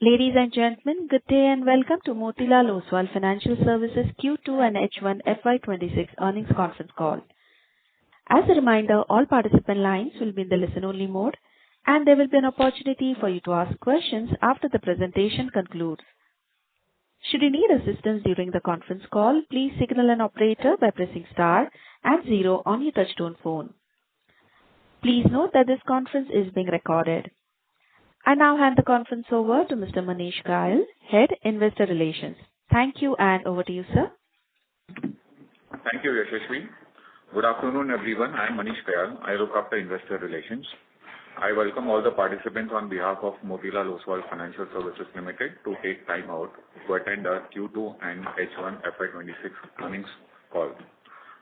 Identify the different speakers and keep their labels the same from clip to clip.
Speaker 1: Ladies and gentlemen, good day and welcome to Motilal Oswal Financial Services Q2 and H1 FY26 earnings conference call. As a reminder, all participant lines will be in the listen-only mode, and there will be an opportunity for you to ask questions after the presentation concludes. Should you need assistance during the conference call, please signal an operator by pressing star and 0 on your touchtone phone. Please note that this conference is being recorded. I now hand the conference over to Mr. Manish Kayal, Head Investor Relations. Thank you, and over to you, sir.
Speaker 2: Thank you, Yashashvi. Good afternoon, everyone. I am Manish Kayal. I look after Investor Relations. I welcome all the participants on behalf of Motilal Oswal Financial Services Limited to take time out to attend our Q2 and H1 FY26 earnings call.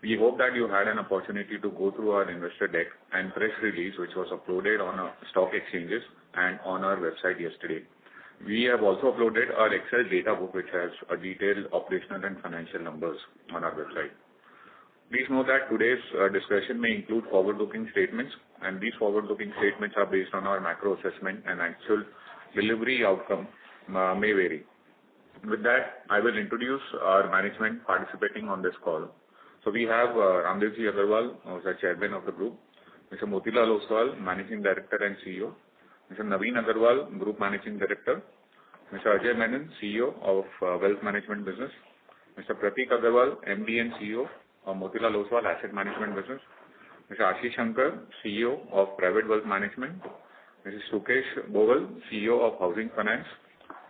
Speaker 2: We hope that you had an opportunity to go through our investor deck and press release, which was uploaded on our stock exchanges and on our website yesterday. We have also uploaded our Excel data book, which has a detailed operational and financial numbers on our website. Please note that today's discussion may include forward-looking statements, and these forward-looking statements are based on our macro assessment, and actual delivery outcome may vary. With that, I will introduce our management participating on this call. So we have Raamdeo Agrawal, who is the chairman of the group, Mr. Motilal Oswal, managing director and CEO, Mr. Naveen Agarwal, group managing director, Mr. Ajay Menon, CEO of wealth management business, Mr. Prateek Agrawal, MD and CEO of Motilal Oswal Asset Management business, Mr. Ashish Shankar, CEO of private wealth management, Mr. Sukesh Bhowal, CEO of housing finance,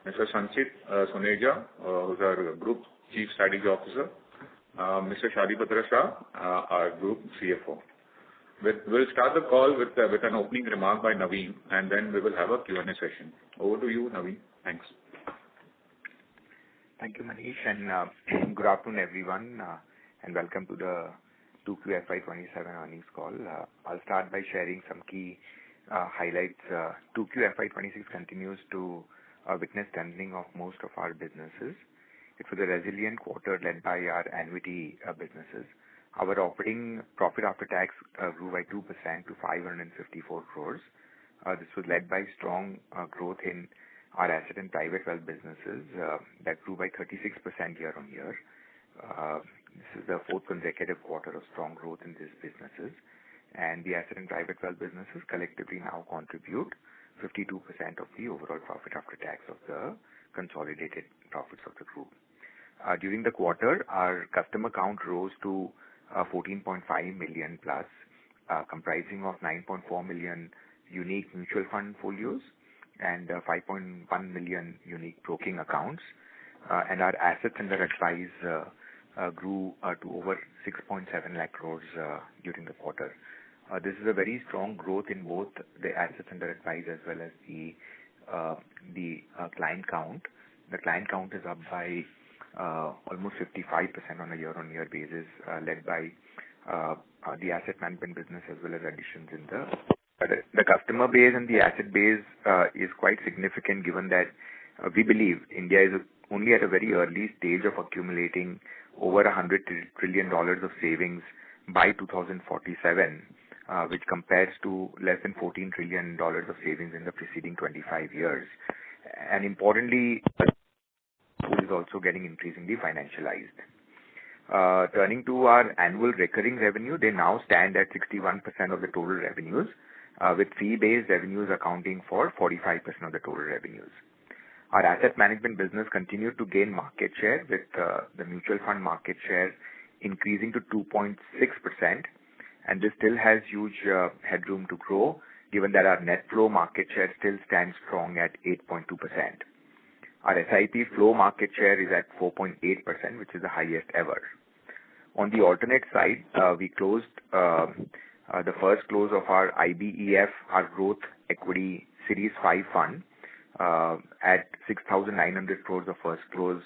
Speaker 2: Mr. Sanchit Suneja, who is our group chief strategy officer, Mr. Shalibhadra Shah, our group CFO. We'll start the call with an opening remark by Naveen, and then we will have a Q&A session. Over to you, Naveen. Thanks.
Speaker 3: Thank you, Manish, and good afternoon, everyone, and welcome to the 2Q FY27 earnings call. I'll start by sharing some key highlights. 2Q FY26 continues to witness strengthening of most of our businesses. It was a resilient quarter led by our annuity businesses. Our operating profit after tax grew by 2% to 554 crores. This was led by strong growth in our asset and private wealth businesses that grew by 36% year on year. This is the fourth consecutive quarter of strong growth in these businesses, and the asset and private wealth businesses collectively now contribute 52% of the overall profit after tax of the consolidated profits of the group. During the quarter, our customer count rose to 14.5 million plus, comprising of 9.4 million unique mutual fund folios and 5.1 million unique broking accounts. And our assets under advice grew to over 6.7 lakh crores during the quarter. This is a very strong growth in both the assets under advice as well as the client count. The client count is up by almost 55% on a year-on-year basis, led by the asset management business as well as additions in the customer base and the asset base is quite significant, given that we believe India is only at a very early stage of accumulating over $100 trillion of savings by 2047, which compares to less than $14 trillion of savings in the preceding 25 years. And importantly, is also getting increasingly financialized. Turning to our annual recurring revenue, they now stand at 61% of the total revenues, with fee-based revenues accounting for 45% of the total revenues. Our asset management business continued to gain market share, with the mutual fund market share increasing to 2.6%, and this still has huge headroom to grow, given that our net flow market share still stands strong at 8.2%. Our SIP flow market share is at 4.8%, which is the highest ever. On the alternate side, we closed the first close of our IBEF, our Growth Equity Series 5 fund, at 6,900 crores of first close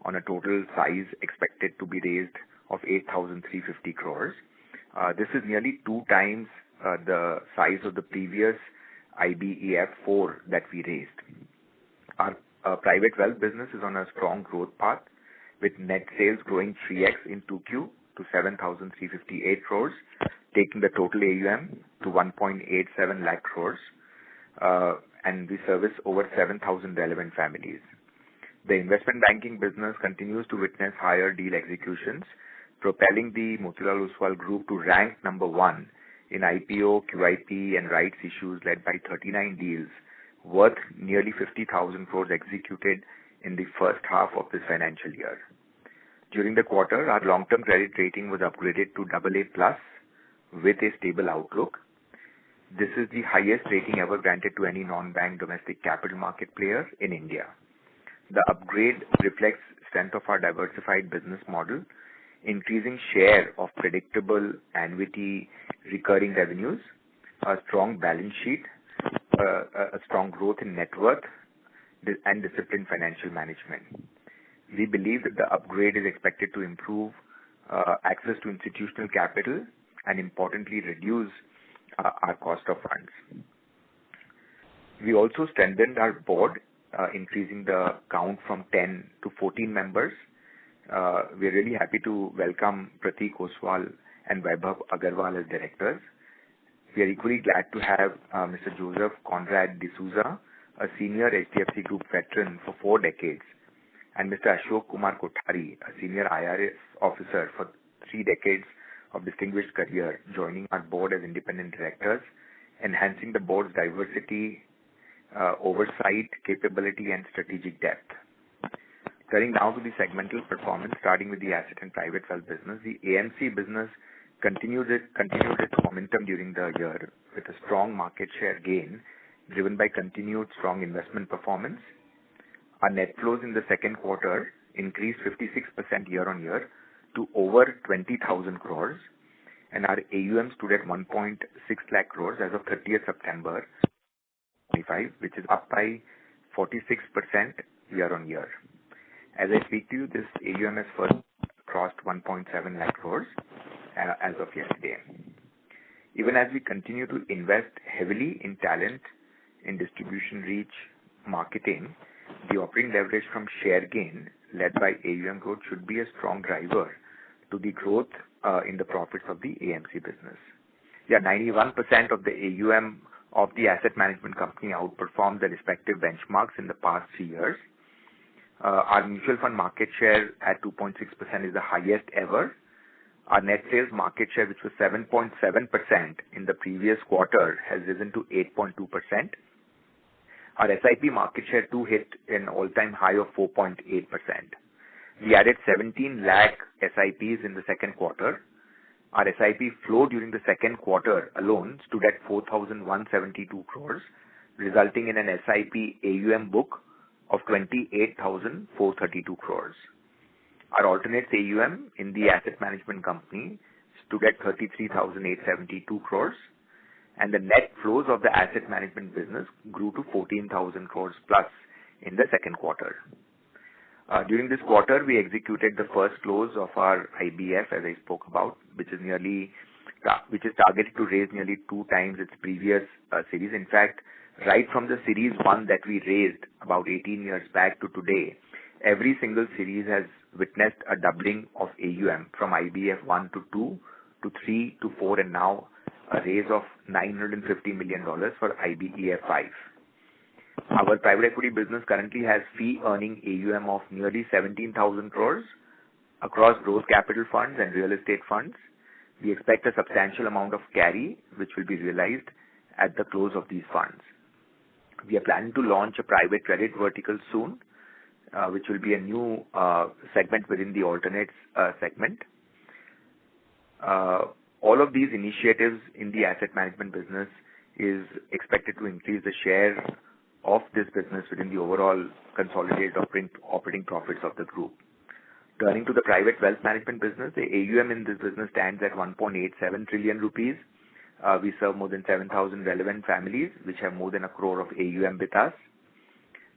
Speaker 3: on a total size expected to be raised of 8,350 crores. This is nearly 2 times the size of the previous IBEF 4 that we raised. Our private wealth business is on a strong growth path, with net sales growing 3x in 2Q to 7,358 crores, taking the total AUM to 1.87 lakh crores. and we service over 7,000 relevant families. The investment banking business continues to witness higher deal executions, propelling the Motilal Oswal Group to rank number 1 in IPO, QIP, and rights issues, led by 39 deals worth nearly 50,000 crores executed in the first half of this financial year. During the quarter, our long-term credit rating was upgraded to AA+ with a stable outlook. This is the highest rating ever granted to any non-bank domestic capital market player in India. The upgrade reflects strength of our diversified business model, increasing share of predictable annuity recurring revenues, a strong balance sheet, a strong growth in net worth, and disciplined financial management. We believe that the upgrade is expected to improve access to institutional capital and importantly reduce our cost of funds. We also strengthened our board, increasing the count from 10 to 14 members. We are really happy to welcome Prateek Oswal and Vaibhav Agarwal as directors. We are equally glad to have Mr. Joseph Conrad D'Souza, a senior HDFC Group veteran for 4 decades, and Mr. Ashok Kumar Kothari, a senior IRS officer for 3 decades of distinguished career, joining our board as independent directors, enhancing the board's diversity, oversight, capability, and strategic depth. Turning now to the segmental performance, starting with the asset and private wealth business, the AMC business continued its momentum during the year with a strong market share gain driven by continued strong investment performance. Our net flows in the second quarter increased 56% year-on-year to over 20,000 crores, and our AUM stood at 1.6 lakh crores as of 30th September 2025, which is up by 46% year-on-year. As I speak to you, this AUM has first crossed 1.7 lakh crores as of yesterday. Even as we continue to invest heavily in talent, in distribution reach, marketing, the operating leverage from share gain led by AUM growth should be a strong driver to the growth in the profits of the AMC business. 91% of the AUM of the asset management company outperformed the respective benchmarks in the past 3 years. Our mutual fund market share at 2.6% is the highest ever. Our net sales market share, which was 7.7% in the previous quarter, has risen to 8.2%. Our SIP market share too hit an all-time high of 4.8%. We added 17 lakh SIPs in the second quarter. Our SIP flow during the second quarter alone stood at 4,172 crores, resulting in an SIP AUM book of 28,432 crores. Our alternates AUM in the asset management company stood at 33,872 crores, and the net flows of the asset management business grew to 14,000 crores plus in the second quarter. During this quarter, we executed the first close of our IBF, as I spoke about, which is targeted to raise nearly 2 times its previous series. In fact, right from the series 1 that we raised about 18 years back to today, every single series has witnessed a doubling of AUM from IBF 1 to 2 to 3 to 4, and now a raise of $950 million for IBEF 5. Our private equity business currently has fee-earning AUM of nearly 17,000 crores across growth capital funds and real estate funds. We expect a substantial amount of carry, which will be realized at the close of these funds. We are planning to launch a private credit vertical soon, which will be a new segment within the alternates segment. All of these initiatives in the asset management business is expected to increase the share of this business within the overall consolidated operating profits of the group. Turning to the private wealth management business, the AUM in this business stands at 1.87 trillion rupees. We serve more than 7,000 relevant families, which have more than 1 crore of AUM with us.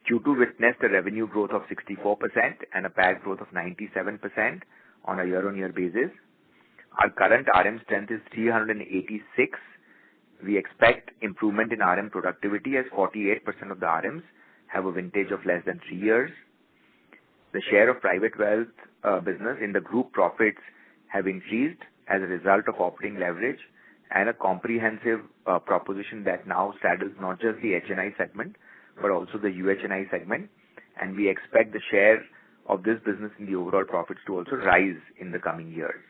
Speaker 3: Q2 witnessed a revenue growth of 64% and a PAT growth of 97% on a year-on-year basis. Our current RM strength is 386. We expect improvement in RM productivity as 48% of the RMs have a vintage of less than 3 years. The share of private wealth business in the group profits have increased as a result of operating leverage and a comprehensive proposition that now straddles not just the HNI segment, but also the UHNI segment. And we expect the share of this business in the overall profits to also rise in the coming years.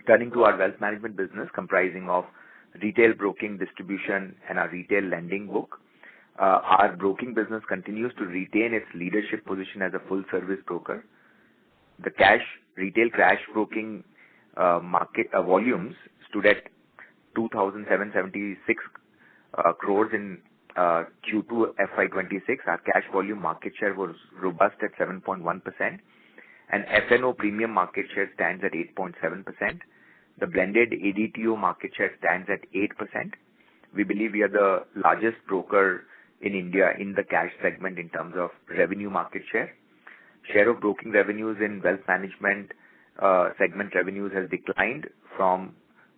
Speaker 3: Turning to our wealth management business comprising of retail broking, distribution, and our retail lending book, our broking business continues to retain its leadership position as a full-service broker. The retail cash broking market volumes stood at 2,776 crores in Q2 FY26. Our cash volume market share was robust at 7.1%, and F&O premium market share stands at 8.7%. The blended ADTO market share stands at 8%. We believe we are the largest broker in India in the cash segment in terms of revenue market share. Share of broking revenues in wealth management segment revenues has declined from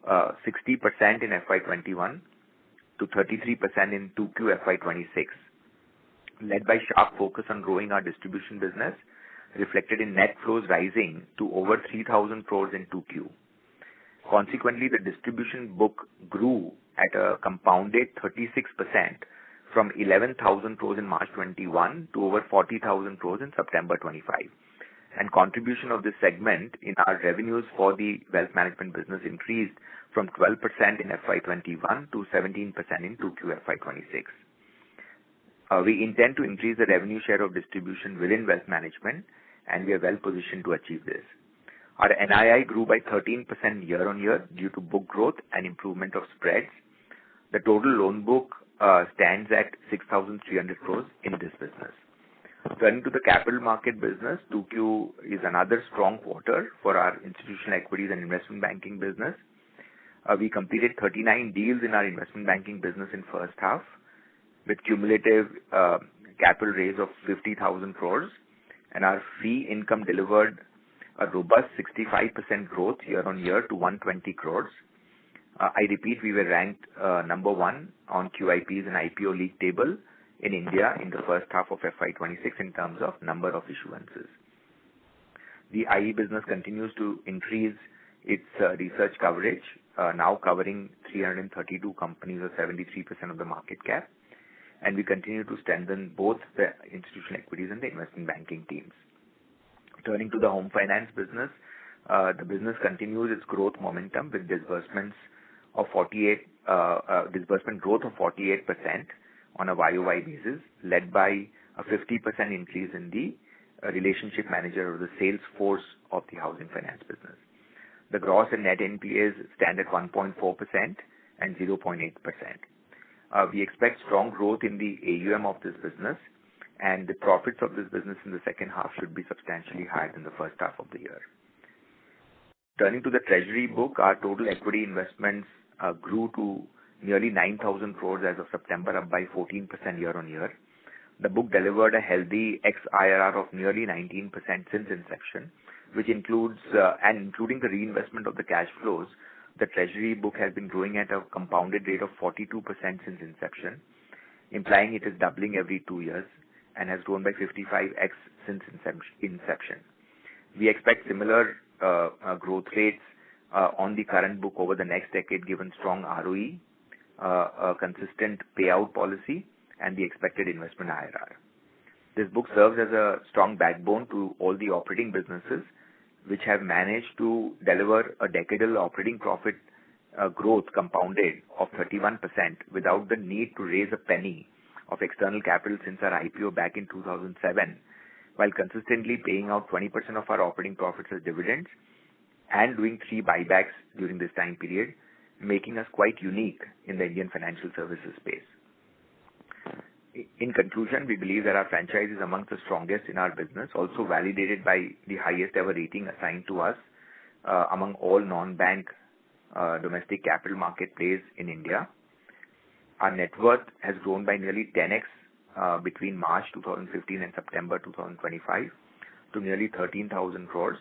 Speaker 3: 60% in FY21 to 33% in 2Q FY26, led by sharp focus on growing our distribution business, reflected in net flows rising to over 3,000 crores in 2Q. Consequently, the distribution book grew at a compounded 36% from 11,000 crores in March 21 to over 40,000 crores in September 25. And contribution of this segment in our revenues for the wealth management business increased from 12% in FY21 to 17% in 2Q FY26. We intend to increase the revenue share of distribution within wealth management, and we are well positioned to achieve this. Our NII grew by 13% year-on-year due to book growth and improvement of spreads. The total loan book stands at 6,300 crores in this business. Turning to the capital market business, 2Q is another strong quarter for our institutional equities and investment banking business. We completed 39 deals in our investment banking business in first half, with cumulative capital raise of 50,000 crores, and our fee income delivered a robust 65% growth year-on-year to 120 crores. I repeat, we were ranked number one on QIP's and IPO league table in India in the first half of FY26 in terms of number of issuances. The IE business continues to increase its research coverage, now covering 332 companies or 73% of the market cap, and we continue to strengthen both the institutional equities and the investment banking teams. Turning to the home finance business, the business continues its growth momentum with disbursement growth of 48% on a YOY basis, led by a 50% increase in the relationship manager or the sales force of the housing finance business. The gross and net NPAs stand at 1.4% and 0.8%. We expect strong growth in the AUM of this business, and the profits of this business in the second half should be substantially higher than the first half of the year. Turning to the treasury book, our total equity investments grew to nearly 9,000 crores as of September, up by 14% year-on-year. The book delivered a healthy ex-IRR of nearly 19% since inception, which includes, and including the reinvestment of the cash flows, the treasury book has been growing at a compounded rate of 42% since inception, implying it is doubling every 2 years and has grown by 55x since inception. We expect similar growth rates on the current book over the next decade, given strong ROE, a consistent payout policy, and the expected investment IRR. This book serves as a strong backbone to all the operating businesses, which have managed to deliver a decadal operating profit growth compounded of 31% without the need to raise a penny of external capital since our IPO back in 2007, while consistently paying out 20% of our operating profits as dividends and doing 3 buybacks during this time period, making us quite unique in the Indian financial services space. In conclusion, we believe that our franchise is amongst the strongest in our business, also validated by the highest ever rating assigned to us among all non-bank domestic capital market players in India. Our net worth has grown by nearly 10x between March 2015 and September 2025 to nearly 13,000 crores,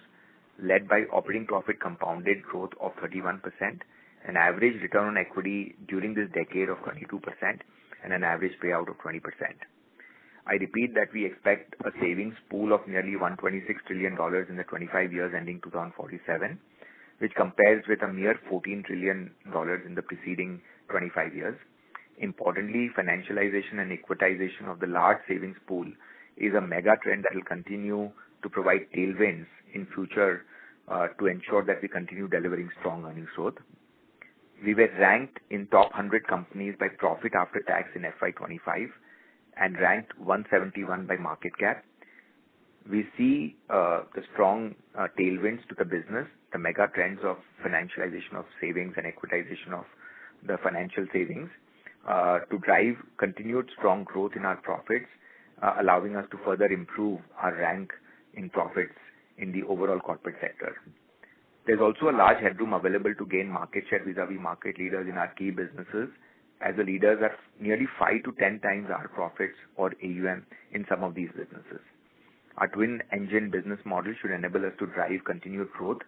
Speaker 3: led by operating profit compounded growth of 31%, an average return on equity during this decade of 22%, and an average payout of 20%. I repeat that we expect a savings pool of nearly $126 trillion in the 25 years ending 2047, which compares with a mere $14 trillion in the preceding 25 years. Importantly, financialization and equitization of the large savings pool is a mega trend that will continue to provide tailwinds in future to ensure that we continue delivering strong earnings growth. We were ranked in top 100 companies by profit after tax in FY25 and ranked 171 by market cap. We see the strong tailwinds to the business, the mega trends of financialization of savings and equitization of the financial savings to drive continued strong growth in our profits, allowing us to further improve our rank in profits in the overall corporate sector. There's also a large headroom available to gain market share vis-a-vis market leaders in our key businesses, as the leaders are nearly 5 to 10 times our profits or AUM in some of these businesses. Our twin engine business model should enable us to drive continued growth,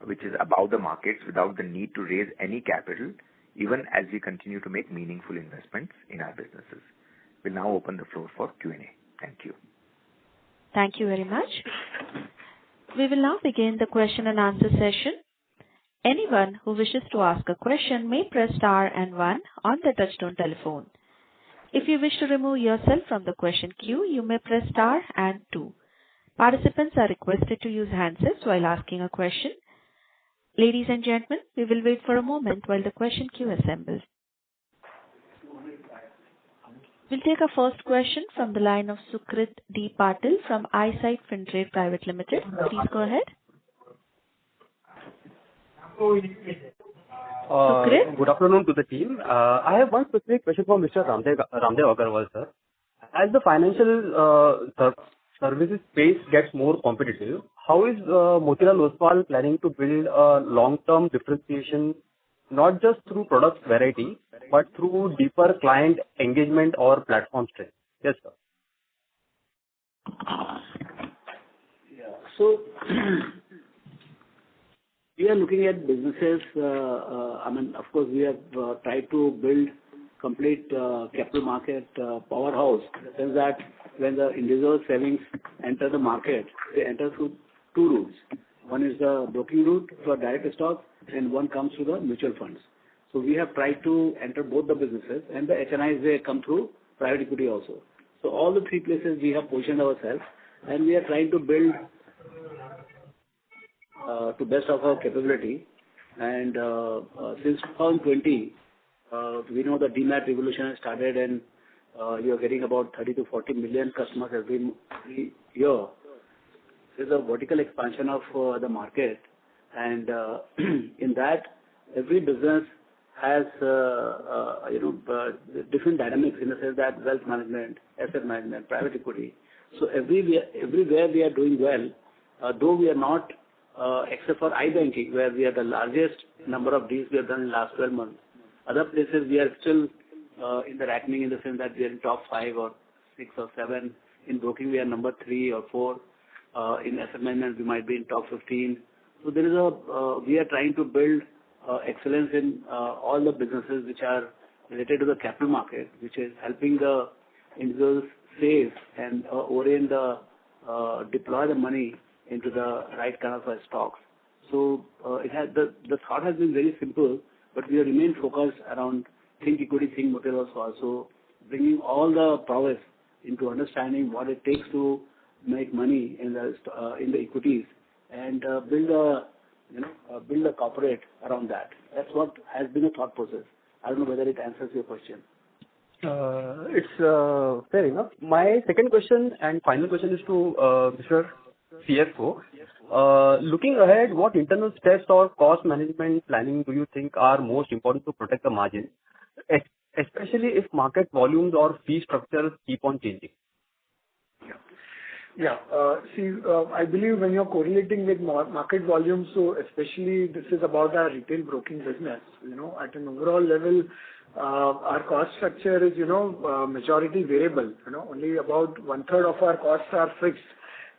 Speaker 3: which is above the markets without the need to raise any capital, even as we continue to make meaningful investments in our businesses. We'll now open the floor for Q&A. Thank you.
Speaker 1: Thank you very much. We will now begin the question and answer session. Anyone who wishes to ask a question may press star and 1 on the touchtone telephone. If you wish to remove yourself from the question queue, you may press star and 2. Participants are requested to use handsets while asking a question. Ladies and gentlemen, we will wait for a moment while the question queue assembles. We'll take our first question from the line of Sukrit D. Patil from Eyesight Fintrade Private Limited. Please go ahead.
Speaker 4: Good afternoon to the team. I have one specific question for Mr. Ramdev Agarwal, sir. As the financial services space gets more competitive, how is Motilal Oswal planning to build a long-term differentiation, not just through product variety, but through deeper client engagement or platform strength? Yes, sir.
Speaker 5: Yeah. So we are looking at businesses. Of course, we have tried to build complete capital market powerhouse. In the sense that when the individual savings enter the market, they enter through 2 routes. One is the broking route for direct stock, and one comes through the mutual funds. So we have tried to enter both the businesses, and the HNIs, they come through private equity also. So all the 3 places we have positioned ourselves, and we are trying to build to best of our capability. And since 2020, we know the demat revolution has started, and we are getting about 30 to 40 million customers every year. There's a vertical expansion of the market, and in that, every business has different dynamics in the sense that wealth management, asset management, private equity. So everywhere we are doing well, though we are not, except for iBanking, where we are the largest number of deals we have done in the last 12 months. Other places we are still in the ranking in the sense that we are in top 5 or 6 or 7. In broking we are number 3 or 4. In asset management we might be in top 15. So there is we are trying to build excellence in all the businesses which are related to the capital market, which is helping the individuals save and orient deploy the money into the right kind of stocks. So the thought has been very simple, but we have remained focused around think equity, think Motilal Oswal. So bringing all the prowess into understanding what it takes to make money in the equities and build a corporate around that. That's what has been a thought process. I don't know whether it answers your question.
Speaker 4: It's fair enough. My second question and final question is to Mr. CFO. Looking ahead, what internal steps or cost management planning do you think are most important to protect the margin, especially if market volumes or fee structures keep on changing?
Speaker 6: Yeah. I believe when you're correlating with market volumes, so especially this is about our retail broking business, at an overall level, our cost structure is, majority variable. Only about 1/3 of our costs are fixed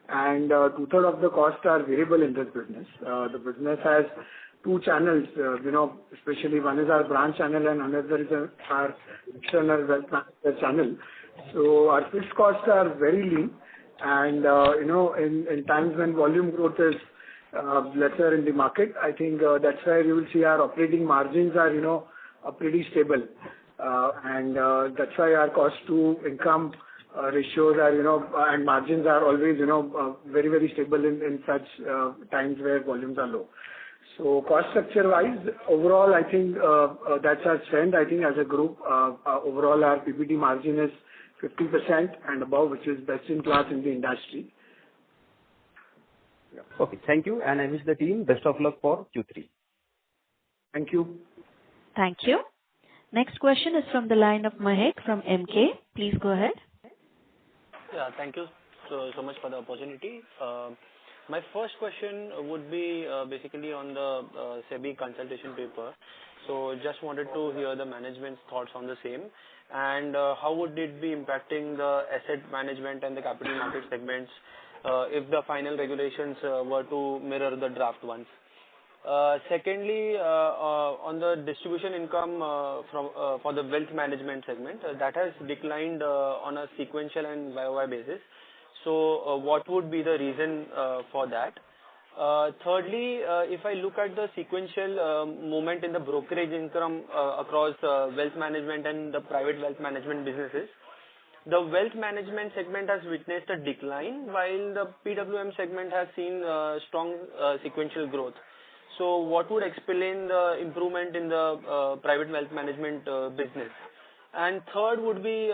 Speaker 6: and 2/3 of the costs are variable in this business. The business has 2 channels, especially one is our branch channel and another is our external wealth management channel. So our fixed costs are very lean. And, in times when volume growth is lesser in the market. I think that's where you will see our operating margins are pretty stable. That's why our cost to income ratios are, and margins are always, very, very stable in such times where volumes are low. So cost structure-wise, overall, I think that's our strength. I think as a group, overall, our PBT margin is 50% and above, which is best in class in the industry.
Speaker 4: Yeah. Okay, thank you, and I wish the team best of luck for Q3.
Speaker 6: Thank you.
Speaker 1: Thank you. Next question is from the line of Mahek from MK. Please go ahead.
Speaker 7: Yeah, thank you so much for the opportunity. My first question would be basically on the SEBI consultation paper. So just wanted to hear the management's thoughts on the same, and how would it be impacting the asset management and the capital market segments if the final regulations were to mirror the draft ones. Secondly, on the distribution income for the wealth management segment, that has declined on a sequential and YOY basis. So what would be the reason for that? Thirdly, if I look at the sequential movement in the brokerage income across wealth management and the private wealth management businesses, the wealth management segment has witnessed a decline while the PWM segment has seen strong sequential growth. So what would explain the improvement in the private wealth management business? And third would be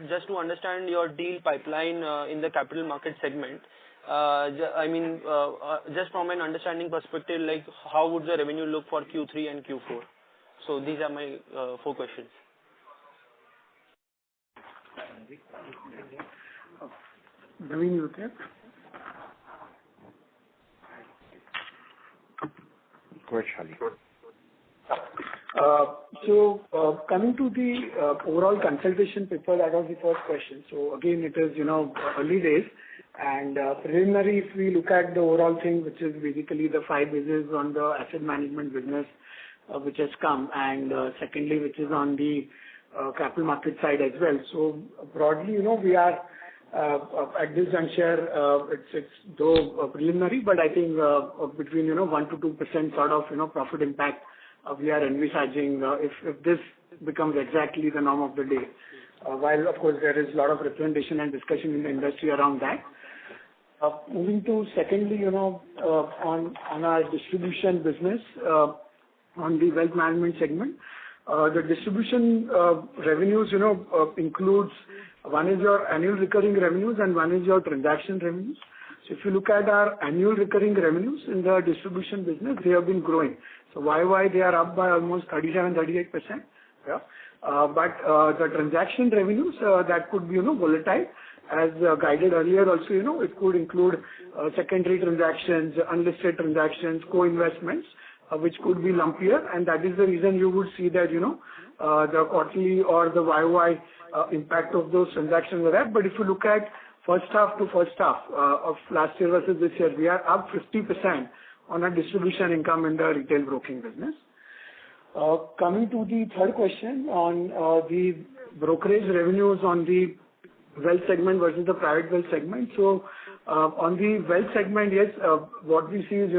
Speaker 7: just to understand your deal pipeline in the capital market segment. Just from an understanding perspective, like how would the revenue look for Q3 and Q4? So these are my 4 questions.
Speaker 6: Naveen, you okay?
Speaker 3: Go ahead, Shali.
Speaker 6: Coming to the overall consultation paper, that was the first question. So again, it is, early days, and preliminary, if we look at the overall thing, which is basically the 5 bases on the asset management business, which has come, and secondly, which is on the capital market side as well. So broadly, we are at this juncture, it's though preliminary, but I think between 1 to 2% sort of profit impact we are envisaging if this becomes exactly the norm of the day. While of course there is a lot of representation and discussion in the industry around that. Moving to secondly, on our distribution business, on the wealth management segment, the distribution revenues, includes one is your annual recurring revenues and one is your transaction revenues. So if you look at our annual recurring revenues in the distribution business, they have been growing. So YY they are up by almost 37-38%. Yeah. But the transaction revenues that could be volatile, as guided earlier also, it could include secondary transactions, unlisted transactions, co-investments, which could be lumpier, and that is the reason you would see that the quarterly or the YY impact of those transactions are there. But if you look at first half to first half of last year versus this year, we are up 50% on our distribution income in the retail broking business. Coming to the third question on the brokerage revenues on the wealth segment versus the private wealth segment. So on the wealth segment, yes, what we see is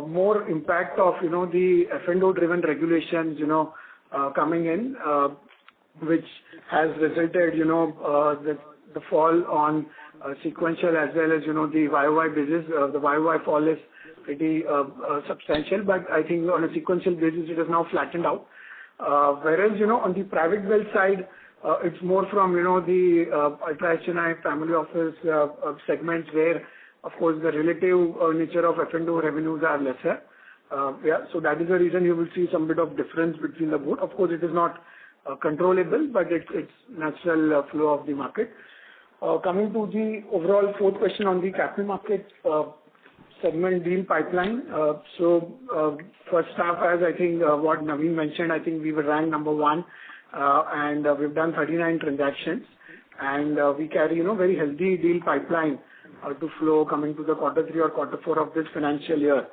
Speaker 6: more impact of the F&O driven regulations coming in, which has resulted the fall on sequential as well as the YOY basis. The YOY fall is pretty substantial, but I think on a sequential basis it has now flattened out. Whereas on the private wealth side, it's more from the ultra HNI family office segments where of course the relative nature of F&O revenues are lesser. So that is the reason you will see some bit of difference between the both. Of course, it is not controllable, but it's natural flow of the market. Coming to the overall fourth question on the capital market segment deal pipeline. First half, as I think what Naveen mentioned, I think we were ranked number 1, and we've done 39 transactions, and we carry very healthy deal pipeline to flow coming to the quarter 3 or quarter 4 of this financial year.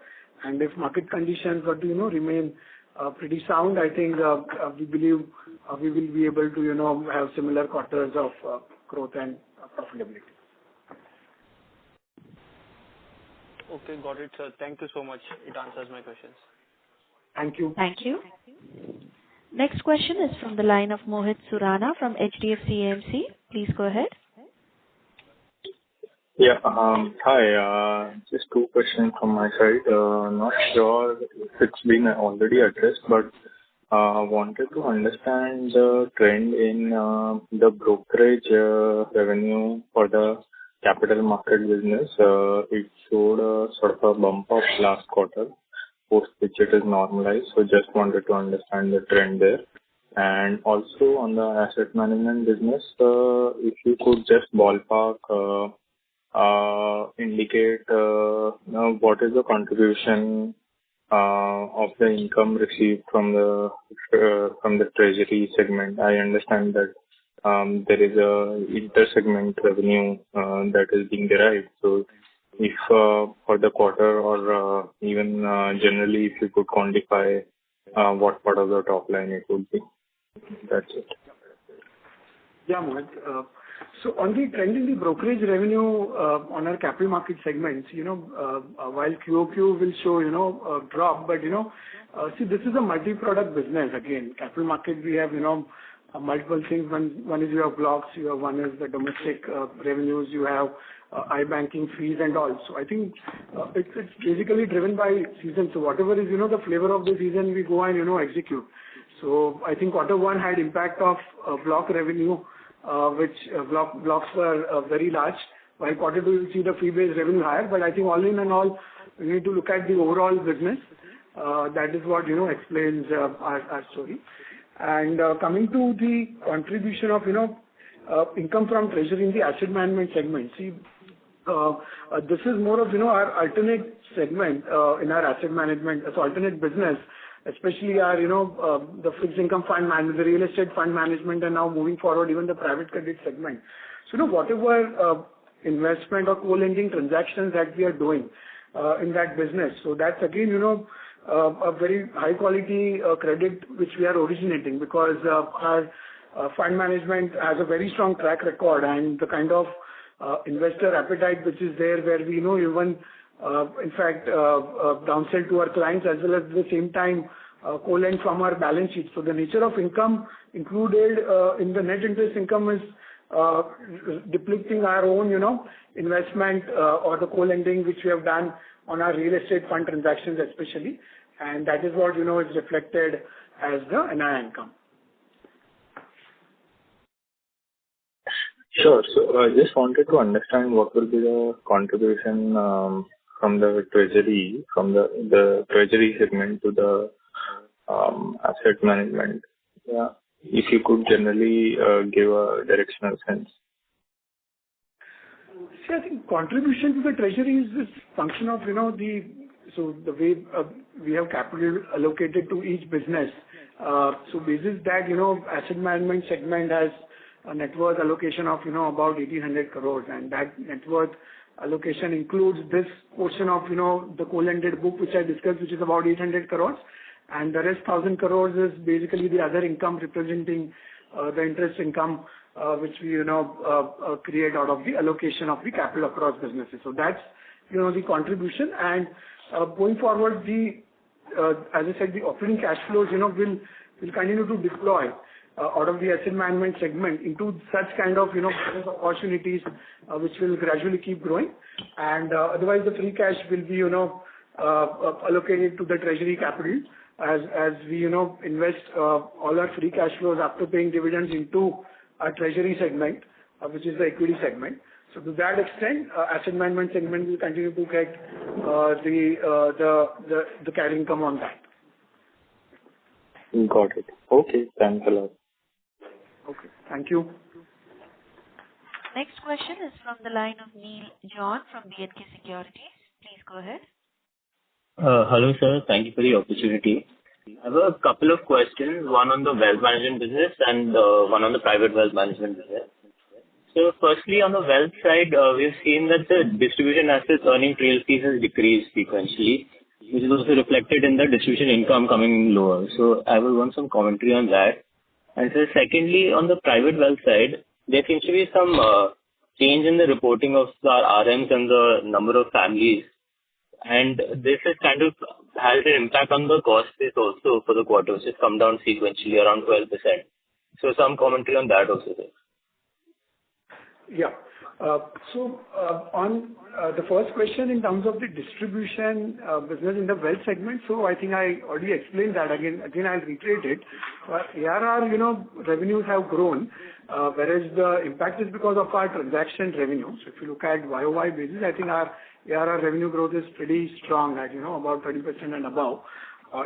Speaker 6: And if market conditions were to remain pretty sound, I think we believe we will be able to have similar quarters of growth and profitability.
Speaker 7: Okay, got it, sir. Thank you so much. It answers my questions.
Speaker 6: Thank you.
Speaker 1: Thank you. Next question is from the line of Mohit Surana from HDFC AMC. Please go ahead.
Speaker 8: Yeah. Hi. Just two questions from my side. Not sure if it's been already addressed, but wanted to understand the trend in the brokerage revenue for the capital market business. It showed a sort of a bump up last quarter, post which it is normalized. So just wanted to understand the trend there. And also on the asset management business, if you could just ballpark indicate what is the contribution of the income received from the treasury segment. I understand that there is a inter-segment revenue that is being derived. So if for the quarter or even generally, if you could quantify what part of the top line it would be. That's it.
Speaker 6: Yeah, Mohit. So on the trend in the brokerage revenue on our capital market segments, while QOQ will show, a drop, but, see, this is a multi-product business. Again, capital market, we have, multiple things. One is you have blocks, one is the domestic revenues, you have iBanking fees and all. So I think it's basically driven by season. So whatever is, the flavor of the season, we go and, execute. So I think quarter one had impact of block revenue, which blocks were very large, while quarter two, you'll see the fee-based revenue higher. But I think all in and all, we need to look at the overall business. That is what, explains our story. And coming to the contribution of, income from treasury in the asset management segment. See, this is more of, our alternate segment in our asset management, as alternate business, especially our, the fixed income fund management, the real estate fund management, and now moving forward, even the private credit segment. So, whatever investment or co-lending transactions that we are doing in that business. So that's again, a very high quality credit which we are originating, because our fund management has a very strong track record, and the kind of investor appetite which is there, where we even in fact downsell to our clients, as well as at the same time co-lend from our balance sheet. So the nature of income included in the net interest income is depicting our own investment or the co-lending which we have done on our real estate fund transactions especially, and that is what is reflected as the NII income.
Speaker 8: Sure. So I just wanted to understand what will be the contribution from the treasury, from the treasury segment to the asset management. Yeah. If you could generally give a directional sense.
Speaker 6: See, I think contribution to the treasury is this function of, the way we have capital allocated to each business. So basis that, asset management segment has a net worth allocation of, about 1,800 crores, and that net worth allocation includes this portion of, the co-lended book, which I discussed, which is about 800 crores. And the rest 1,000 crores is basically the other income representing the interest income, which we, create out of the allocation of the capital across businesses. So that's, the contribution. And going forward, as I said, the operating cash flows, will continue to deploy out of the asset management segment into such kind of, business opportunities, which will gradually keep growing. And otherwise, the free cash will be, allocated to the treasury capital as we, invest all our free cash flows after paying dividends into our treasury segment, which is the equity segment. So to that extent, asset management segment will continue to get the carry income on that.
Speaker 8: Got it. Okay. Thanks a lot.
Speaker 6: Okay. Thank you.
Speaker 1: Next question is from the line of Neil John from B&K Securities. Please go ahead.
Speaker 9: Hello, sir. Thank you for the opportunity. I have a couple of questions, one on the wealth management business and one on the private wealth management business. So firstly, on the wealth side, we've seen that the distribution assets earning trail fees has decreased sequentially, which is also reflected in the distribution income coming lower. So I will want some commentary on that. And so secondly, on the private wealth side, there seems to be some change in the reporting of our RMs and the number of families And this has kind of had an impact on the cost base also for the quarter, which has come down sequentially around 12%. So some commentary on that also, sir.
Speaker 6: Yeah. On the first question in terms of the distribution business in the wealth segment, so I think I already explained that. Again, I'll reiterate it. ARR, revenues have grown, whereas the impact is because of our transaction revenue. So if you look at YOY basis, I think our ARR revenue growth is pretty strong at, about 30% and above,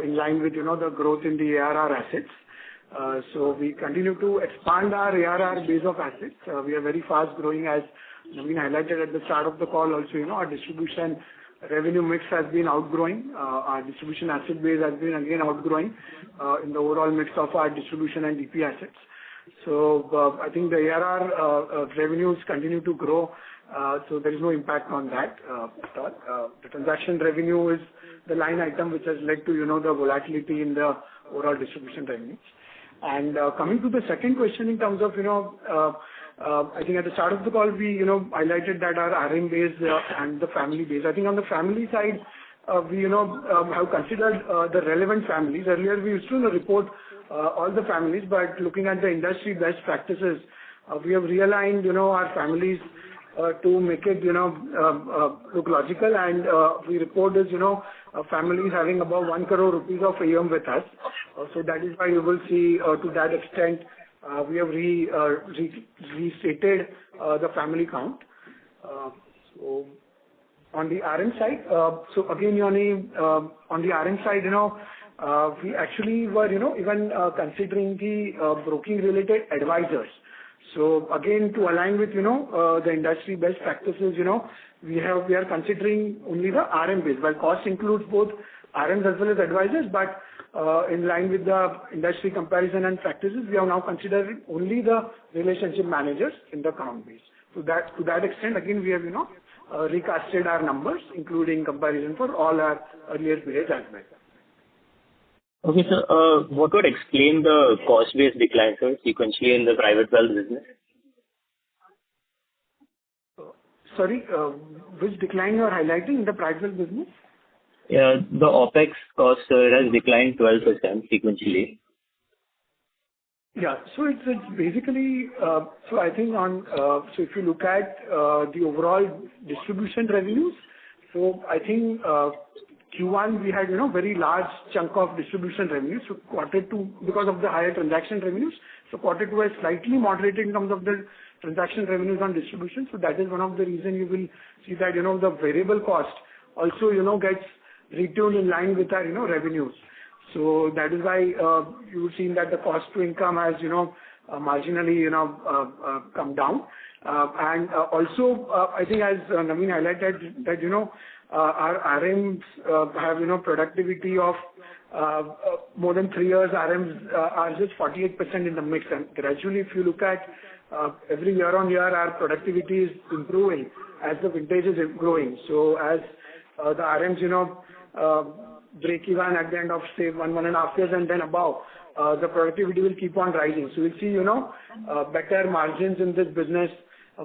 Speaker 6: in line with, the growth in the ARR assets. So we continue to expand our ARR base of assets. We are very fast growing, as Naveen highlighted at the start of the call also, our distribution revenue mix has been outgrowing. Our distribution asset base has been again outgrowing in the overall mix of our distribution and DP assets. So I think the ARR revenues continue to grow, so there is no impact on that at all. The transaction revenue is the line item which has led to, the volatility in the overall distribution revenues. And coming to the second question in terms of, I think at the start of the call, we, highlighted that our RM base and the family base. I think on the family side, we, have considered the relevant families. Earlier, we used to report all the families, but looking at the industry best practices, we have realigned, our families to make it, look logical, and we report as, families having above 1 crore rupees of AUM with us. So that is why you will see, to that extent, we have restated the family count. So on the RM side, so again, on the RM side, we actually were, even considering the broking related advisors. So again, to align with, the industry best practices, we are considering only the RM base. While cost includes both RMs as well as advisors, but in line with the industry comparison and practices, we have now considered only the relationship managers in the count base. So to that extent, again, we have, recasted our numbers, including comparison for all our earlier periods as well.
Speaker 9: Okay, sir. What would explain the cost-based decline, sir, sequentially in the private wealth business?
Speaker 6: Sorry, which decline you are highlighting in the private wealth business?
Speaker 9: Yeah, the OpEx cost, sir, has declined 12% sequentially.
Speaker 6: Yeah. So it's basically, so I think so if you look at the overall distribution revenues, so I think Q1 we had, very large chunk of distribution revenues. So Q2, because of the higher transaction revenues, so Q2 was slightly moderated in terms of the transaction revenues on distribution. So that is one of the reason you will see that, the variable cost also, gets retuned in line with our, revenues. So that is why you've seen that the cost to income has, marginally, come down. And also, I think as Naveen highlighted that, our RMs have, productivity of more than 3 years. RMs are just 48% in the mix. And gradually, if you look at every year on year, our productivity is improving as the vintage is growing. So as the RMs, break even at the end of, say, 1.5 years and then above, the productivity will keep on rising. So we'll see, better margins in this business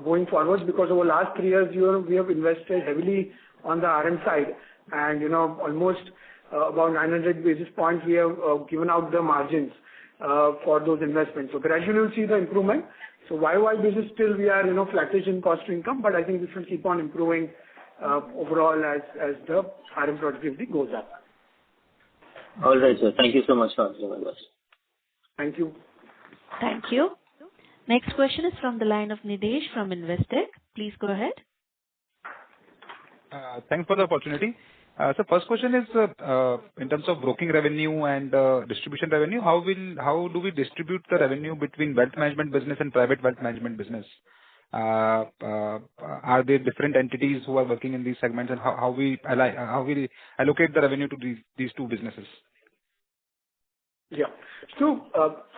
Speaker 6: going forward, because over the last 3 years, we have invested heavily on the RM side, and, almost about 900 basis points we have given out the margins for those investments. So gradually you'll see the improvement. So YOY basis still we are, flattish in cost to income, but I think this will keep on improving overall as the RM productivity goes up.
Speaker 9: All right, sir. Thank you so much for answering my question.
Speaker 6: Thank you.
Speaker 1: Thank you. Next question is from the line of Nidesh from Investec. Please go ahead.
Speaker 10: Thanks for the opportunity. So first question is, in terms of broking revenue and distribution revenue, how do we distribute the revenue between wealth management business and private wealth management business? Are there different entities who are working in these segments, and how we allocate the revenue to these two businesses?
Speaker 6: Yeah. So